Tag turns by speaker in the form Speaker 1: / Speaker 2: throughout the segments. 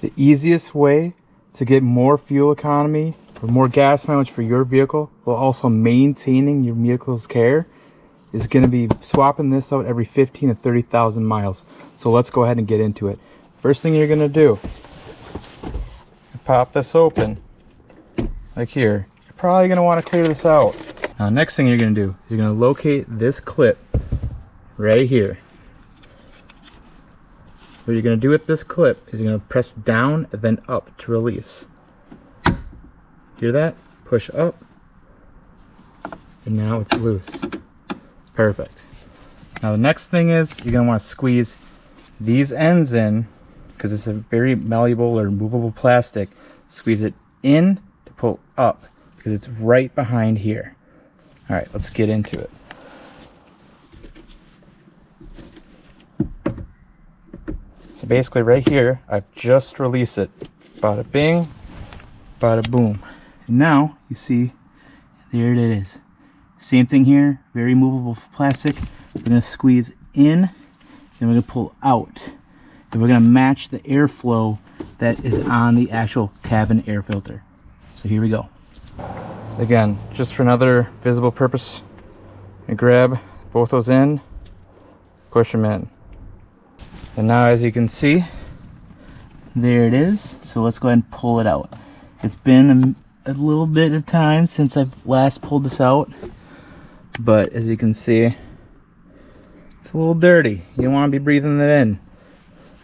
Speaker 1: The easiest way to get more fuel economy or more gas mileage for your vehicle while also maintaining your vehicle's care is going to be swapping this out every 15 to 30,000 miles. So let's go ahead and get into it. First thing you're going to do, pop this open like here. You're probably going to want to clear this out. Now next thing you're going to do is you're going to locate this clip right here. What you're going to do with this clip is you're going to press down and then up to release. Hear that? Push up. And now it's loose. Perfect. Now the next thing is you're going to want to squeeze these ends in, because it's a very malleable or movable plastic. Squeeze it in to pull up because it's right behind here. Alright, let's get into it. So basically right here, I've just released it. Bada bing, bada boom. And now, you see, there it is. Same thing here, very movable plastic. We're going to squeeze in, then we're going to pull out. And we're going to match the airflow that is on the actual cabin air filter. So here we go. Again, just for another visible purpose, you grab both those in, push them in. And now as you can see, there it is. So let's go ahead and pull it out. It's been a little bit of time since I've last pulled this out, but as you can see, it's a little dirty. You don't want to be breathing that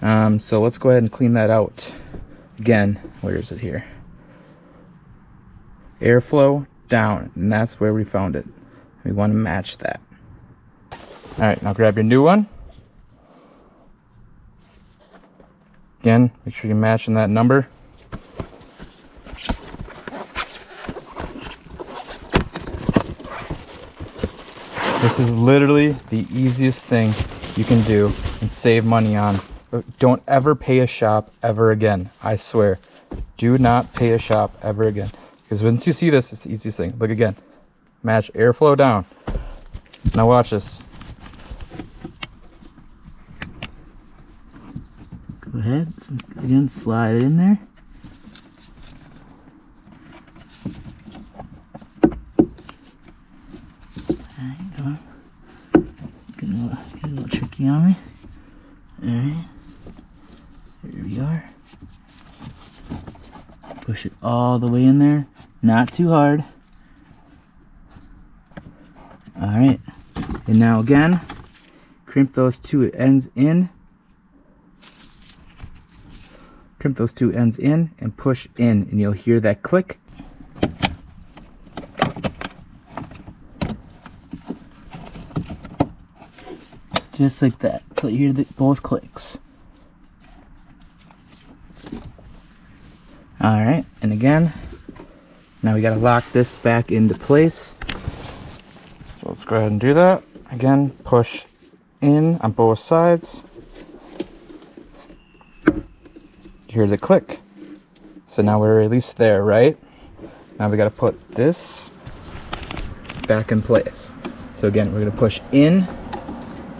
Speaker 1: in. So let's go ahead and clean that out. Again, where is it here? Airflow down, and that's where we found it. We want to match that. Alright, now grab your new one. Again, make sure you're matching that number. This is literally the easiest thing you can do and save money on. Don't ever pay a shop ever again. I swear. Do not pay a shop ever again. Because once you see this, it's the easiest thing. Look again. Match airflow down. Now watch this. Go ahead. Again, slide it in there. Alright, go on. Getting a little tricky on me. Alright. There we are. Push it all the way in there. Not too hard. Alright. And now again, crimp those two ends in. Crimp those two ends in and push in, and you'll hear that click. Just like that. So you hear both clicks. Alright, and again, now we gotta lock this back into place. So let's go ahead and do that. Again, push in on both sides. You hear the click. So now we're at least there, right? Now we gotta put this back in place. So again, we're gonna push in,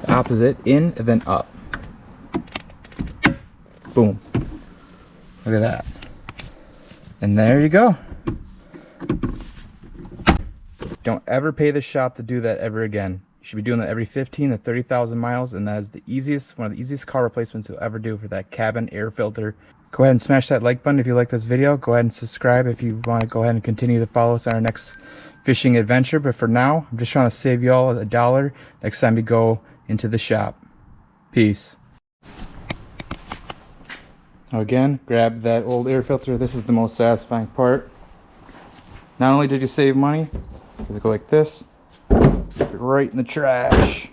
Speaker 1: the opposite, in, and then up. Boom. Look at that. And there you go. Don't ever pay the shop to do that ever again. You should be doing that every 15 to 30,000 miles, and that is the easiest, one of the easiest car replacements you'll ever do for that cabin air filter. Go ahead and smash that like button if you like this video. Go ahead and subscribe if you want to go ahead and continue to follow us on our next fishing adventure. But for now, I'm just trying to save you all $1 next time you go into the shop. Peace. Now again, grab that old air filter. This is the most satisfying part. Not only did you save money, you go like this, right in the trash.